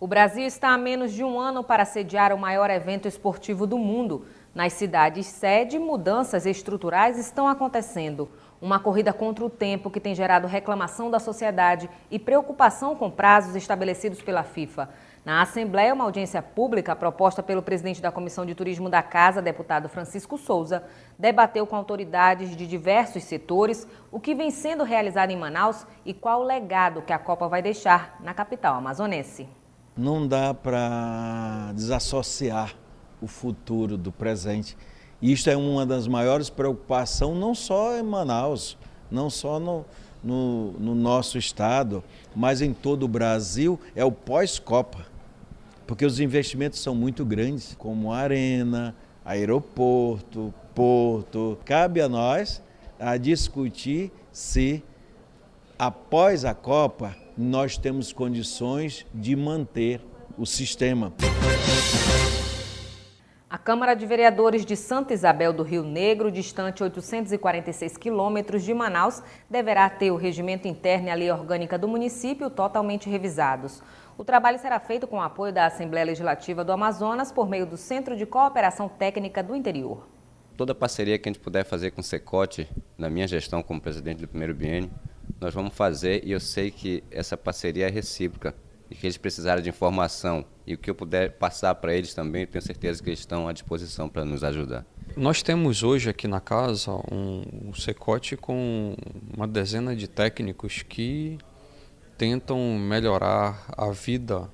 O Brasil está a menos de um ano para sediar o maior evento esportivo do mundo. Nas cidades sede, mudanças estruturais estão acontecendo. Uma corrida contra o tempo que tem gerado reclamação da sociedade e preocupação com prazos estabelecidos pela FIFA. Na Assembleia, uma audiência pública proposta pelo presidente da Comissão de Turismo da Casa, deputado Francisco Souza, debateu com autoridades de diversos setores o que vem sendo realizado em Manaus e qual o legado que a Copa vai deixar na capital amazonense. Não dá para desassociar o futuro do presente. Isto é uma das maiores preocupações, não só em Manaus, não só no nosso estado, mas em todo o Brasil, é o pós-Copa. Porque os investimentos são muito grandes, como arena, aeroporto, porto. Cabe a nós a discutir se, após a Copa, nós temos condições de manter o sistema. A Câmara de Vereadores de Santa Isabel do Rio Negro, distante 846 quilômetros de Manaus, deverá ter o regimento interno e a lei orgânica do município totalmente revisados. O trabalho será feito com o apoio da Assembleia Legislativa do Amazonas por meio do Centro de Cooperação Técnica do Interior. Toda parceria que a gente puder fazer com o Cecote, na minha gestão como presidente do primeiro biênio, nós vamos fazer, e eu sei que essa parceria é recíproca e que eles precisarem de informação e o que eu puder passar para eles também, eu tenho certeza que eles estão à disposição para nos ajudar. Nós temos hoje aqui na casa um Cecote com uma dezena de técnicos que tentam melhorar a vida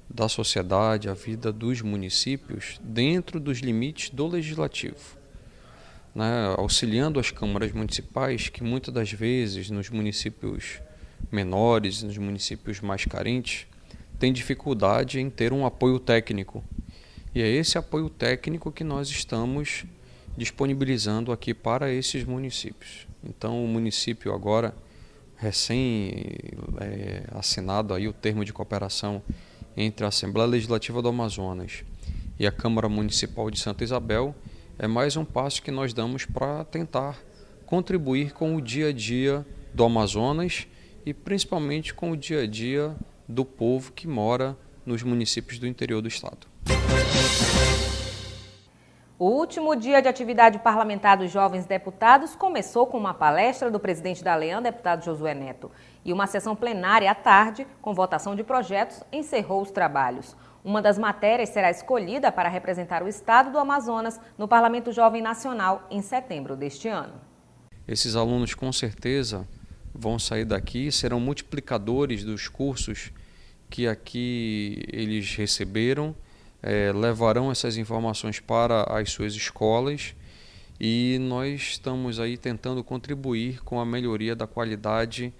da sociedade, a vida dos municípios dentro dos limites do legislativo, né? Auxiliando as câmaras municipais que muitas das vezes nos municípios menores, nos municípios mais carentes, têm dificuldade em ter um apoio técnico. E é esse apoio técnico que nós estamos disponibilizando aqui para esses municípios. Então o município agora, assinado aí o termo de cooperação entre a Assembleia Legislativa do Amazonas e a Câmara Municipal de Santa Isabel, é mais um passo que nós damos para tentar contribuir com o dia a dia do Amazonas e principalmente com o dia a dia do povo que mora nos municípios do interior do estado. O último dia de atividade parlamentar dos jovens deputados começou com uma palestra do presidente da Lean, deputado Josué Neto, e uma sessão plenária à tarde, com votação de projetos, encerrou os trabalhos. Uma das matérias será escolhida para representar o estado do Amazonas no Parlamento Jovem Nacional em setembro deste ano. Esses alunos com certeza vão sair daqui e serão multiplicadores dos cursos que aqui eles receberam, levarão essas informações para as suas escolas e nós estamos aí tentando contribuir com a melhoria da qualidade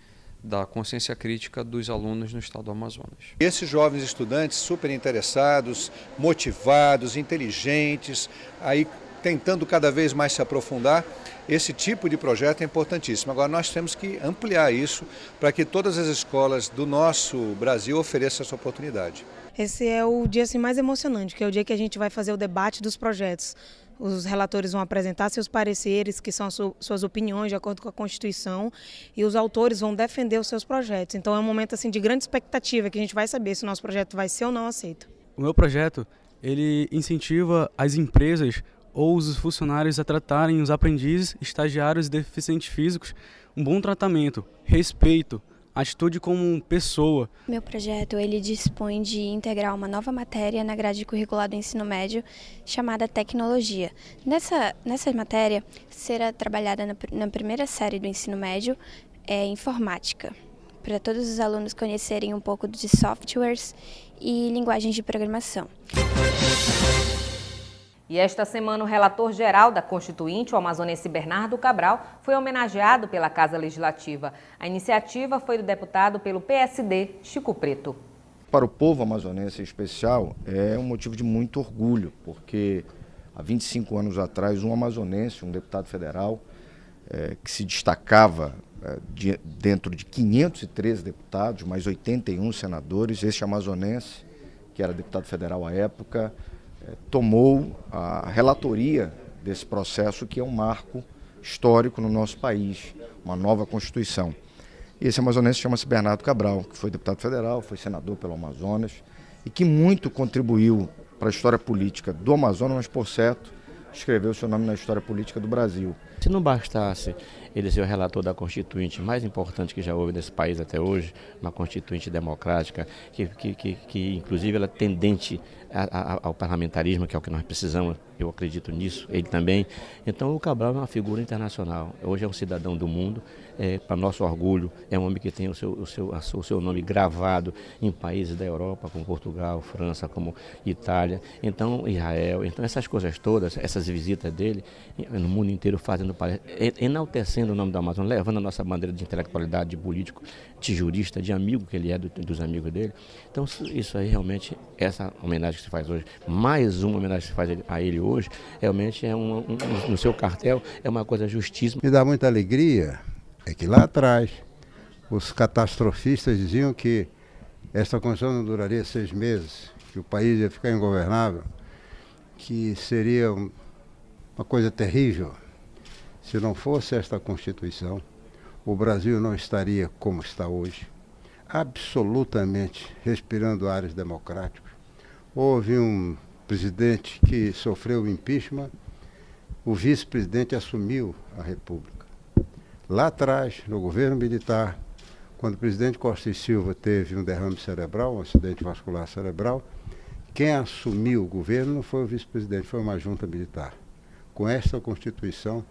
da consciência crítica dos alunos no estado do Amazonas. Esses jovens estudantes super interessados, motivados, inteligentes, aí tentando cada vez mais se aprofundar, esse tipo de projeto é importantíssimo. Agora nós temos que ampliar isso para que todas as escolas do nosso Brasil ofereçam essa oportunidade. Esse é o dia assim, mais emocionante, que é o dia que a gente vai fazer o debate dos projetos. Os relatores vão apresentar seus pareceres, que são suas opiniões de acordo com a Constituição, e os autores vão defender os seus projetos. Então é um momento assim, de grande expectativa, que a gente vai saber se o nosso projeto vai ser ou não aceito. O meu projeto, ele incentiva as empresas ou os funcionários a tratarem os aprendizes, estagiários e deficientes físicos um bom tratamento, respeito, atitude como pessoa. Meu projeto ele dispõe de integrar uma nova matéria na grade curricular do ensino médio chamada tecnologia. Nessa matéria será trabalhada na primeira série do ensino médio informática, para todos os alunos conhecerem um pouco de softwares e linguagens de programação. E esta semana o relator-geral da Constituinte, o amazonense Bernardo Cabral, foi homenageado pela Casa Legislativa. A iniciativa foi do deputado pelo PSD, Chico Preto. Para o povo amazonense em especial, é um motivo de muito orgulho, porque há 25 anos atrás um amazonense, um deputado federal, que se destacava dentro de 513 deputados, mais 81 senadores, este amazonense, que era deputado federal à época, tomou a relatoria desse processo, que é um marco histórico no nosso país, uma nova Constituição. E esse amazonense chama-se Bernardo Cabral, que foi deputado federal, foi senador pelo Amazonas, e que muito contribuiu para a história política do Amazonas, mas, por certo, escreveu seu nome na história política do Brasil. Se não bastasse ele ser o relator da Constituinte mais importante que já houve nesse país até hoje, uma Constituinte democrática, que inclusive ela é tendente ao parlamentarismo, que é o que nós precisamos, eu acredito nisso, ele também. Então o Cabral é uma figura internacional, hoje é um cidadão do mundo, para nosso orgulho, é um homem que tem o seu nome gravado em países da Europa, como Portugal, França, como Itália, então Israel, então essas coisas todas, essas visitas dele no mundo inteiro fazendo, enaltecendo o nome do Amazonas, levando a nossa bandeira de intelectualidade, de político, de jurista, de amigo que ele é dos amigos dele. Então isso aí realmente, essa homenagem que se faz hoje, mais uma homenagem que se faz a ele hoje, realmente é no seu cartel, é uma coisa justíssima. Me dá muita alegria é que lá atrás os catastrofistas diziam que esta Constituição não duraria 6 meses, que o país ia ficar ingovernável, que seria uma coisa terrível. Se não fosse esta Constituição, o Brasil não estaria como está hoje, absolutamente respirando ares democráticos. Houve um presidente que sofreu o impeachment, o vice-presidente assumiu a República. Lá atrás, no governo militar, quando o presidente Costa e Silva teve um derrame cerebral, um acidente vascular cerebral, quem assumiu o governo não foi o vice-presidente, foi uma junta militar. Com esta Constituição,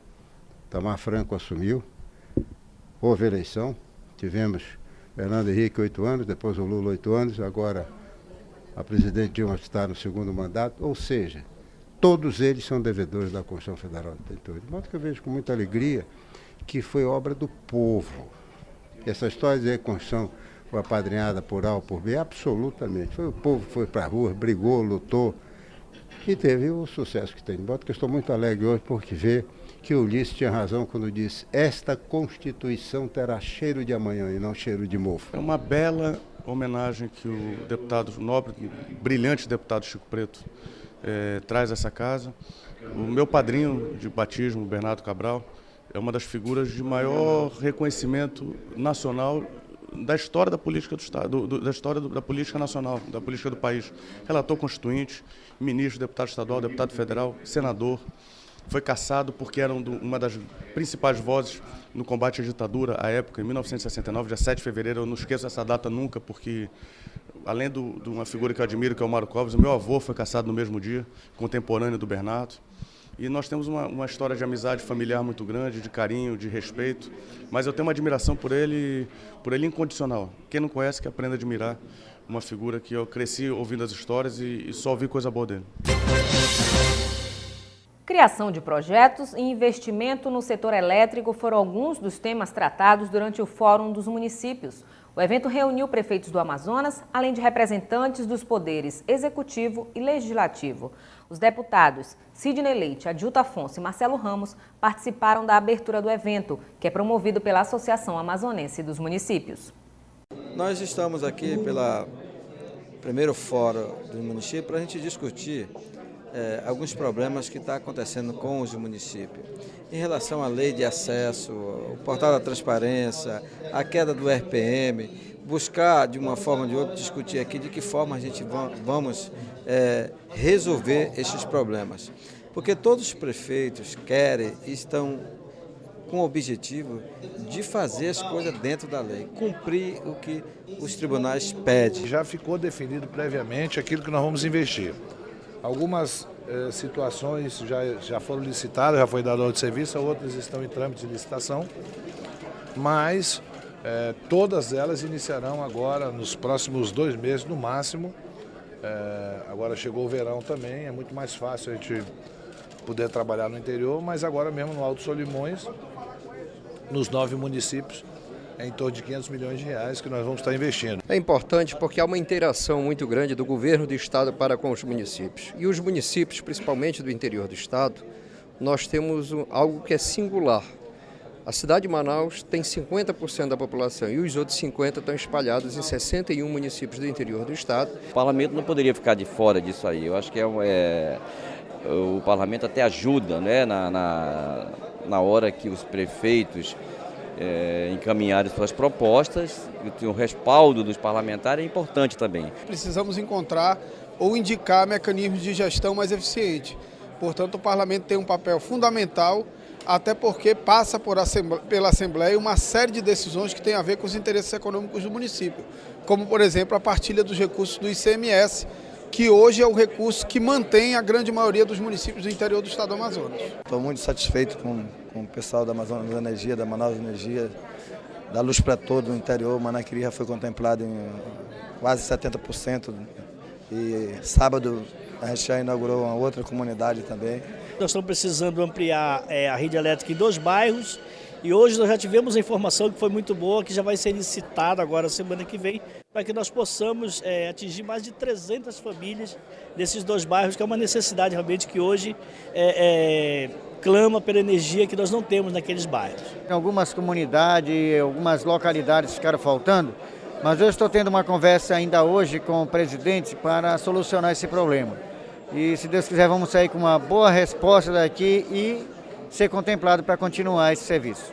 Itamar Franco assumiu, houve eleição, tivemos Fernando Henrique 8 anos, depois o Lula 8 anos, agora a presidente Dilma está no 2º mandato, ou seja, todos eles são devedores da Constituição Federal de 88. De modo que eu vejo com muita alegria que foi obra do povo. Essa história de dizer que a Constituição foi apadrinhada por A ou por B, absolutamente. Foi o povo que foi para a rua, brigou, lutou e teve o sucesso que tem. De modo que eu estou muito alegre hoje porque ver que o Ulisses tinha razão quando disse: esta Constituição terá cheiro de amanhã e não cheiro de mofo. É uma bela homenagem que o deputado nobre, brilhante deputado Chico Preto, traz a essa casa. O meu padrinho de batismo, Bernardo Cabral, é uma das figuras de maior reconhecimento nacional da história da política do Estado, da história da política nacional, da política do país. Relator constituinte, ministro, deputado estadual, deputado federal, senador. Foi cassado porque era uma das principais vozes no combate à ditadura à época, em 1969, dia 7 de fevereiro. Eu não esqueço essa data nunca, porque além de uma figura que eu admiro, que é o Mário Covas, o meu avô foi cassado no mesmo dia, contemporâneo do Bernardo. E nós temos uma história de amizade familiar muito grande, de carinho, de respeito, mas eu tenho uma admiração por ele incondicional. Quem não conhece, que aprenda a admirar uma figura que eu cresci ouvindo as histórias e só ouvi coisa boa dele. Criação de projetos e investimento no setor elétrico foram alguns dos temas tratados durante o Fórum dos Municípios. O evento reuniu prefeitos do Amazonas, além de representantes dos poderes executivo e legislativo. Os deputados Sidney Leite, Adilto Afonso e Marcelo Ramos participaram da abertura do evento, que é promovido pela Associação Amazonense dos Municípios. Nós estamos aqui pelo primeiro Fórum do município para a gente discutir alguns problemas que estão acontecendo com os municípios. Em relação à lei de acesso, o portal da transparência, a queda do RPM, buscar de uma forma ou de outra discutir aqui de que forma a gente vamos resolver esses problemas. Porque todos os prefeitos querem e estão com o objetivo de fazer as coisas dentro da lei, cumprir o que os tribunais pedem. Já ficou definido previamente aquilo que nós vamos investir. Algumas situações já foram licitadas, já foi dado ordem de serviço, outras estão em trâmite de licitação, mas todas elas iniciarão agora nos próximos 2 meses no máximo. Agora chegou o verão também, é muito mais fácil a gente poder trabalhar no interior, mas agora mesmo no Alto Solimões, nos 9 municípios, é em torno de R$500 milhões que nós vamos estar investindo. É importante porque há uma interação muito grande do governo do estado para com os municípios. E os municípios, principalmente do interior do estado, nós temos algo que é singular. A cidade de Manaus tem 50% da população e os outros 50% estão espalhados em 61 municípios do interior do estado. O parlamento não poderia ficar de fora disso aí. Eu acho que o parlamento até ajuda, né, na hora que os prefeitos encaminharem suas propostas, e o respaldo dos parlamentares é importante também. Precisamos encontrar ou indicar mecanismos de gestão mais eficientes. Portanto, o parlamento tem um papel fundamental, até porque passa pela Assembleia uma série de decisões que têm a ver com os interesses econômicos do município, como, por exemplo, a partilha dos recursos do ICMS, que hoje é o recurso que mantém a grande maioria dos municípios do interior do estado do Amazonas. Estou muito satisfeito com o pessoal da Amazonas Energia, da Manaus Energia, da Luz para Todo no interior. O Manaquiri já foi contemplado em quase 70%. E sábado a gente já inaugurou uma outra comunidade também. Nós estamos precisando ampliar a rede elétrica em 2 bairros e hoje nós já tivemos a informação que foi muito boa, que já vai ser licitada agora semana que vem, para que nós possamos atingir mais de 300 famílias desses 2 bairros, que é uma necessidade realmente que hoje clama pela energia que nós não temos naqueles bairros. Algumas comunidades, algumas localidades ficaram faltando, mas eu estou tendo uma conversa ainda hoje com o presidente para solucionar esse problema. E se Deus quiser vamos sair com uma boa resposta daqui e ser contemplado para continuar esse serviço.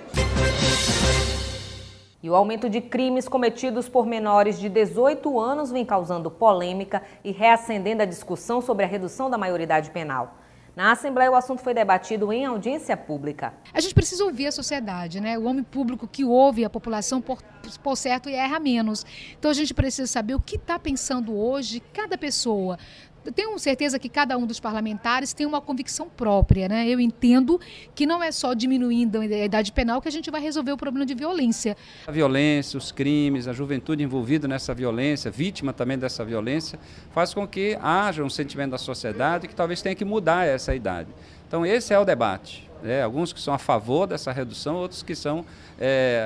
E o aumento de crimes cometidos por menores de 18 anos vem causando polêmica e reacendendo a discussão sobre a redução da maioridade penal. Na Assembleia, o assunto foi debatido em audiência pública. A gente precisa ouvir a sociedade, né? O homem público que ouve a população, por certo, e erra menos. Então a gente precisa saber o que está pensando hoje cada pessoa. Eu tenho certeza que cada um dos parlamentares tem uma convicção própria, né? Eu entendo que não é só diminuindo a idade penal que a gente vai resolver o problema de violência. A violência, os crimes, a juventude envolvida nessa violência, vítima também dessa violência, faz com que haja um sentimento da sociedade que talvez tenha que mudar essa idade. Então esse é o debate. Alguns que são a favor dessa redução, outros que são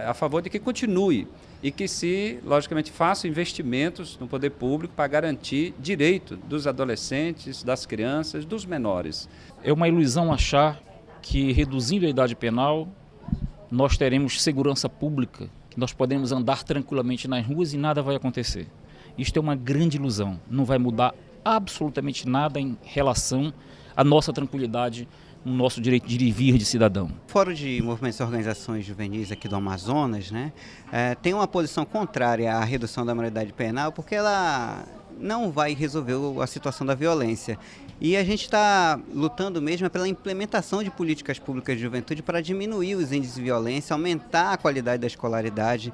a favor de que continue. E que se, logicamente, façam investimentos no poder público para garantir direito dos adolescentes, das crianças, dos menores. É uma ilusão achar que reduzindo a idade penal nós teremos segurança pública, que nós podemos andar tranquilamente nas ruas e nada vai acontecer. Isto é uma grande ilusão, não vai mudar absolutamente nada em relação à nossa tranquilidade, no nosso direito de ir e vir de cidadão. O Fórum de Movimentos e Organizações Juvenis aqui do Amazonas, né, tem uma posição contrária à redução da maioridade penal, porque ela não vai resolver a situação da violência. E a gente está lutando mesmo pela implementação de políticas públicas de juventude para diminuir os índices de violência, aumentar a qualidade da escolaridade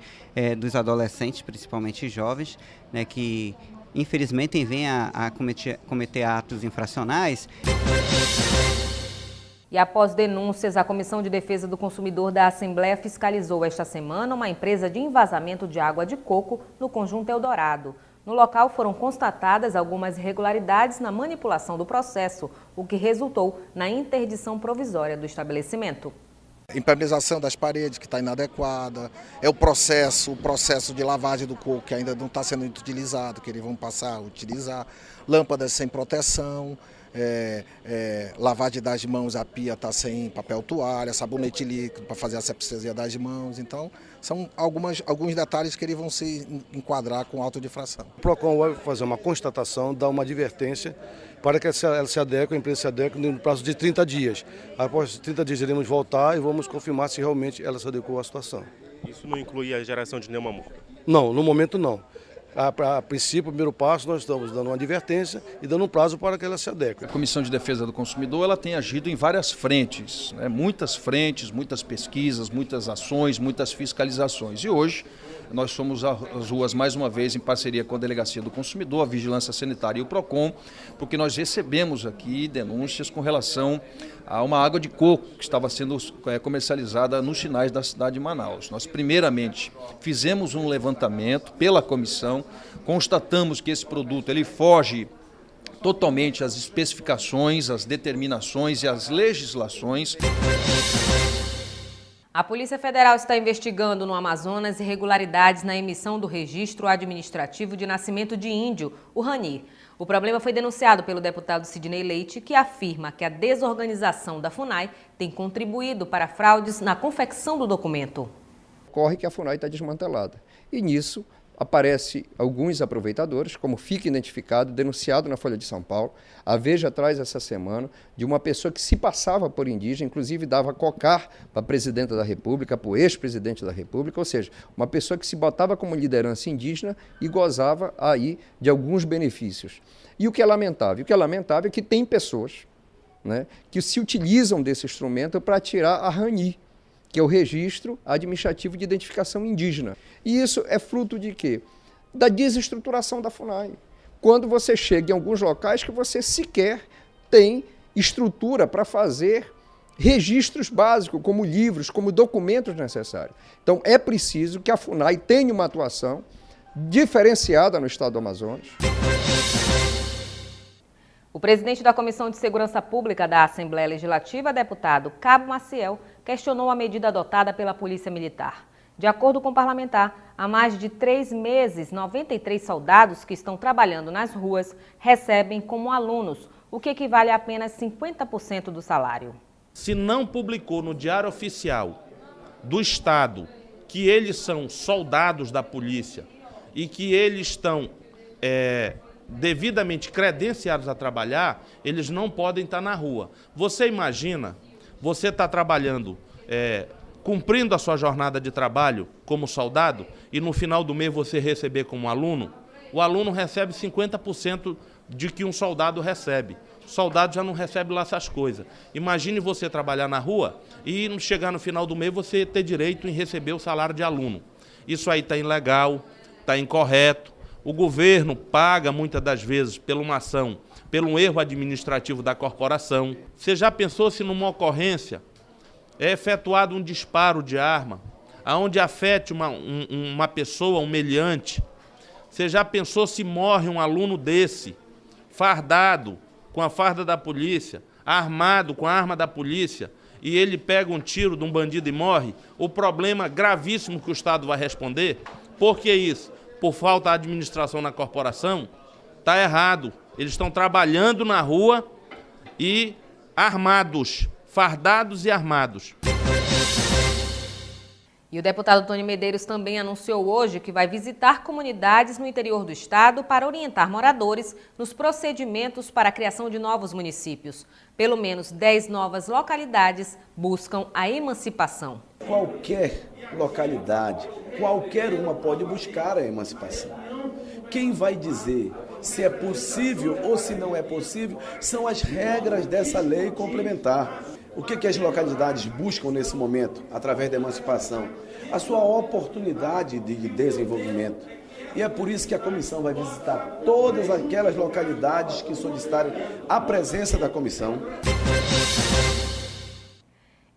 dos adolescentes, principalmente jovens, né, que infelizmente vêm a cometer atos infracionais. E após denúncias, a Comissão de Defesa do Consumidor da Assembleia fiscalizou esta semana uma empresa de envasamento de água de coco no Conjunto Eldorado. No local foram constatadas algumas irregularidades na manipulação do processo, o que resultou na interdição provisória do estabelecimento. A impermeabilização das paredes que está inadequada, é o processo de lavagem do coco que ainda não está sendo utilizado, que eles vão passar a utilizar, lâmpadas sem proteção, lavagem das mãos, a pia está sem papel toalha, sabonete líquido para fazer a asepsia das mãos. Então, são alguns detalhes que eles vão se enquadrar com auto de infração. O PROCON vai fazer uma constatação, dar uma advertência para que ela se adeque, a empresa se adeque no prazo de 30 dias. Após 30 dias iremos voltar e vamos confirmar se realmente ela se adequou à situação. Isso não inclui a geração de nenhuma multa? Não, no momento não. A princípio, o primeiro passo, nós estamos dando uma advertência e dando um prazo para que ela se adeque. A Comissão de Defesa do Consumidor ela tem agido em várias frentes, né? Muitas pesquisas, muitas ações, muitas fiscalizações. E hoje nós fomos às ruas mais uma vez em parceria com a Delegacia do Consumidor, a Vigilância Sanitária e o PROCON, porque nós recebemos aqui denúncias com relação a uma água de coco que estava sendo comercializada nos finais da cidade de Manaus. Nós primeiramente fizemos um levantamento pela comissão, constatamos que esse produto ele foge totalmente às especificações, às determinações e às legislações. A Polícia Federal está investigando no Amazonas irregularidades na emissão do registro administrativo de nascimento de índio, o RANIR. O problema foi denunciado pelo deputado Sidney Leite, que afirma que a desorganização da FUNAI tem contribuído para fraudes na confecção do documento. Ocorre que a FUNAI está desmantelada e nisso aparece alguns aproveitadores, como fica identificado, denunciado na Folha de São Paulo. A Veja traz essa semana de uma pessoa que se passava por indígena, inclusive dava cocar para a presidenta da República, para o ex-presidente da República, ou seja, uma pessoa que se botava como liderança indígena e gozava aí de alguns benefícios. E o que é lamentável? O que é lamentável é que tem pessoas, né, que se utilizam desse instrumento para tirar a RANI, que é o Registro Administrativo de Identificação Indígena. E isso é fruto de quê? Da desestruturação da FUNAI. Quando você chega em alguns locais que você sequer tem estrutura para fazer registros básicos, como livros, como documentos necessários. Então, é preciso que a FUNAI tenha uma atuação diferenciada no estado do Amazonas. O presidente da Comissão de Segurança Pública da Assembleia Legislativa, deputado Cabo Maciel, questionou a medida adotada pela Polícia Militar. De acordo com o parlamentar, há mais de 3 meses, 93 soldados que estão trabalhando nas ruas recebem como alunos, o que equivale a apenas 50% do salário. Se não publicou no Diário Oficial do Estado que eles são soldados da polícia e que eles estão devidamente credenciados a trabalhar, eles não podem estar na rua. Você imagina, você está trabalhando, cumprindo a sua jornada de trabalho como soldado e no final do mês você receber como aluno? O aluno recebe 50% de que um soldado recebe. O soldado já não recebe lá essas coisas. Imagine você trabalhar na rua e chegar no final do mês você ter direito em receber o salário de aluno. Isso aí está ilegal, está incorreto. O governo paga muitas das vezes por uma ação, pelo um erro administrativo da corporação. Você já pensou se numa ocorrência é efetuado um disparo de arma, aonde afete uma pessoa, um meliante? Você já pensou se morre um aluno desse, fardado com a farda da polícia, armado com a arma da polícia, e ele pega um tiro de um bandido e morre? O problema gravíssimo que o Estado vai responder. Por que isso? Por falta de administração na corporação? Está errado. Eles estão trabalhando na rua e armados, fardados e armados. E o deputado Tony Medeiros também anunciou hoje que vai visitar comunidades no interior do estado para orientar moradores nos procedimentos para a criação de novos municípios. Pelo menos 10 novas localidades buscam a emancipação. Qualquer localidade, qualquer uma pode buscar a emancipação. Quem vai dizer se é possível ou se não é possível são as regras dessa lei complementar. O que as localidades buscam nesse momento, através da emancipação? A sua oportunidade de desenvolvimento. E é por isso que a comissão vai visitar todas aquelas localidades que solicitarem a presença da comissão.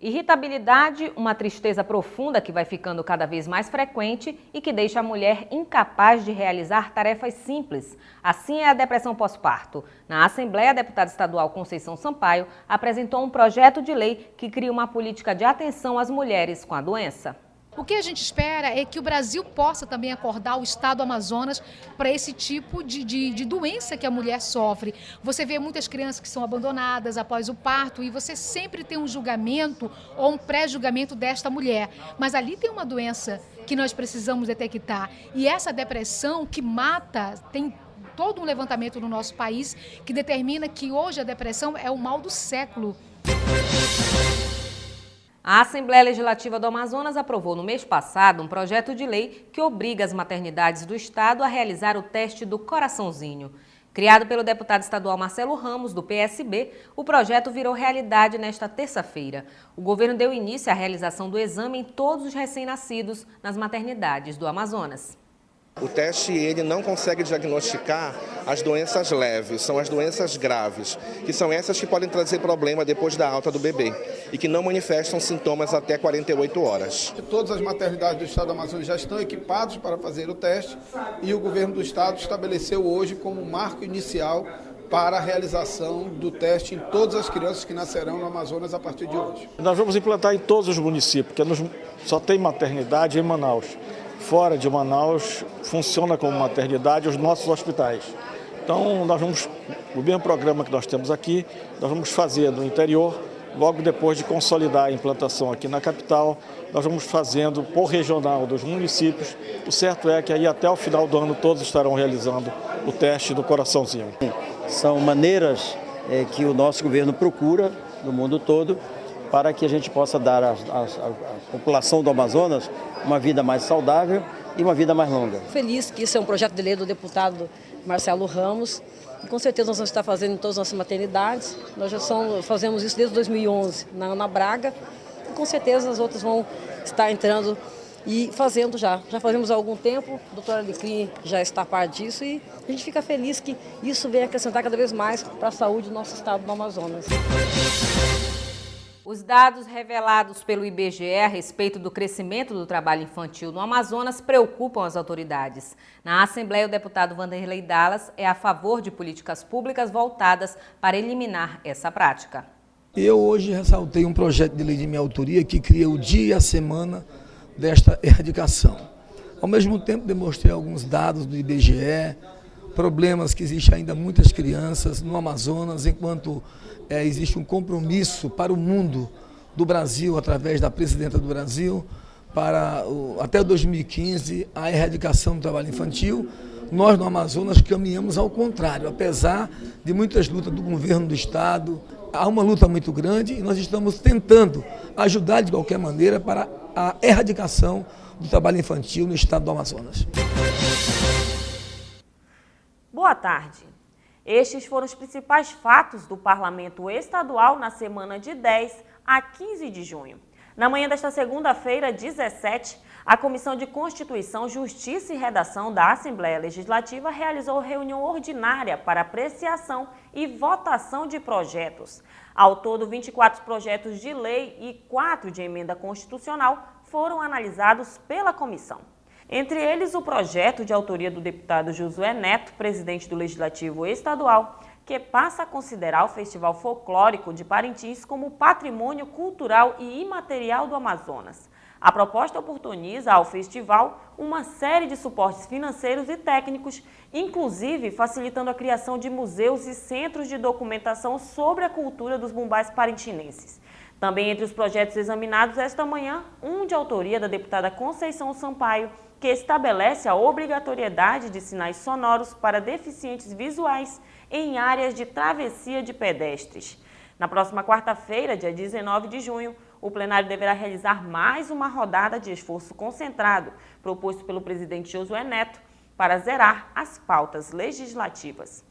Irritabilidade, uma tristeza profunda que vai ficando cada vez mais frequente e que deixa a mulher incapaz de realizar tarefas simples. Assim é a depressão pós-parto. Na Assembleia, a deputada estadual Conceição Sampaio apresentou um projeto de lei que cria uma política de atenção às mulheres com a doença. O que a gente espera é que o Brasil possa também acordar o estado do Amazonas para esse tipo de doença que a mulher sofre. Você vê muitas crianças que são abandonadas após o parto e você sempre tem um julgamento ou um pré-julgamento desta mulher. Mas ali tem uma doença que nós precisamos detectar. E essa depressão que mata, tem todo um levantamento no nosso país que determina que hoje a depressão é o mal do século. A Assembleia Legislativa do Amazonas aprovou no mês passado um projeto de lei que obriga as maternidades do estado a realizar o teste do coraçãozinho. Criado pelo deputado estadual Marcelo Ramos, do PSB, o projeto virou realidade nesta terça-feira. O governo deu início à realização do exame em todos os recém-nascidos nas maternidades do Amazonas. O teste ele não consegue diagnosticar as doenças leves, são as doenças graves, que são essas que podem trazer problema depois da alta do bebê e que não manifestam sintomas até 48 horas. Todas as maternidades do estado do Amazonas já estão equipadas para fazer o teste e o governo do estado estabeleceu hoje como marco inicial para a realização do teste em todas as crianças que nascerão no Amazonas a partir de hoje. Nós vamos implantar em todos os municípios, porque só tem maternidade em Manaus. Fora de Manaus, funciona como maternidade os nossos hospitais. Então, o mesmo programa que nós temos aqui, nós vamos fazer no interior logo depois de consolidar a implantação aqui na capital, nós vamos fazendo por regional dos municípios. O certo é que aí até o final do ano todos estarão realizando o teste do coraçãozinho. São maneiras que o nosso governo procura no mundo todo para que a gente possa dar à população do Amazonas uma vida mais saudável e uma vida mais longa. Feliz que isso é um projeto de lei do deputado Marcelo Ramos. E com certeza nós vamos estar fazendo em todas as nossas maternidades. Nós já fazemos isso desde 2011 na Ana Braga. E com certeza as outras vão estar entrando e fazendo já. Já fazemos há algum tempo, a doutora Alecrim já está a par disso e a gente fica feliz que isso venha acrescentar cada vez mais para a saúde do nosso estado do Amazonas. Os dados revelados pelo IBGE a respeito do crescimento do trabalho infantil no Amazonas preocupam as autoridades. Na Assembleia, o deputado Vanderlei Dallas é a favor de políticas públicas voltadas para eliminar essa prática. Eu hoje ressaltei um projeto de lei de minha autoria que cria o dia e a semana desta erradicação. Ao mesmo tempo, demonstrei alguns dados do IBGE, problemas que existem ainda muitas crianças no Amazonas, enquanto existe um compromisso para o mundo do Brasil, através da presidenta do Brasil, para até 2015 a erradicação do trabalho infantil. Nós no Amazonas caminhamos ao contrário, apesar de muitas lutas do governo do estado, há uma luta muito grande e nós estamos tentando ajudar de qualquer maneira para a erradicação do trabalho infantil no estado do Amazonas. Boa tarde. Estes foram os principais fatos do Parlamento Estadual na semana de 10 a 15 de junho. Na manhã desta segunda-feira, 17, a Comissão de Constituição, Justiça e Redação da Assembleia Legislativa realizou reunião ordinária para apreciação e votação de projetos. Ao todo, 24 projetos de lei e 4 de emenda constitucional foram analisados pela comissão. Entre eles, o projeto de autoria do deputado Josué Neto, presidente do Legislativo Estadual, que passa a considerar o Festival Folclórico de Parintins como patrimônio cultural e imaterial do Amazonas. A proposta oportuniza ao festival uma série de suportes financeiros e técnicos, inclusive facilitando a criação de museus e centros de documentação sobre a cultura dos bumbás parintinenses. Também entre os projetos examinados esta manhã, um de autoria da deputada Conceição Sampaio, que estabelece a obrigatoriedade de sinais sonoros para deficientes visuais em áreas de travessia de pedestres. Na próxima quarta-feira, dia 19 de junho, o plenário deverá realizar mais uma rodada de esforço concentrado, proposto pelo presidente Josué Neto, para zerar as pautas legislativas.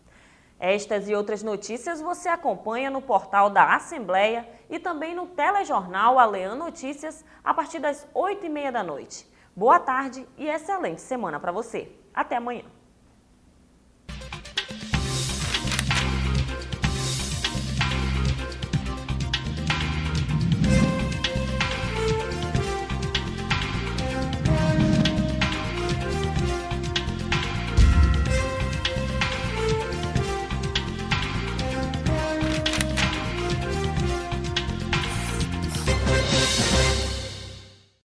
Estas e outras notícias você acompanha no portal da Assembleia e também no telejornal Alean Notícias a partir das 8h30 da noite. Boa tarde e excelente semana para você. Até amanhã.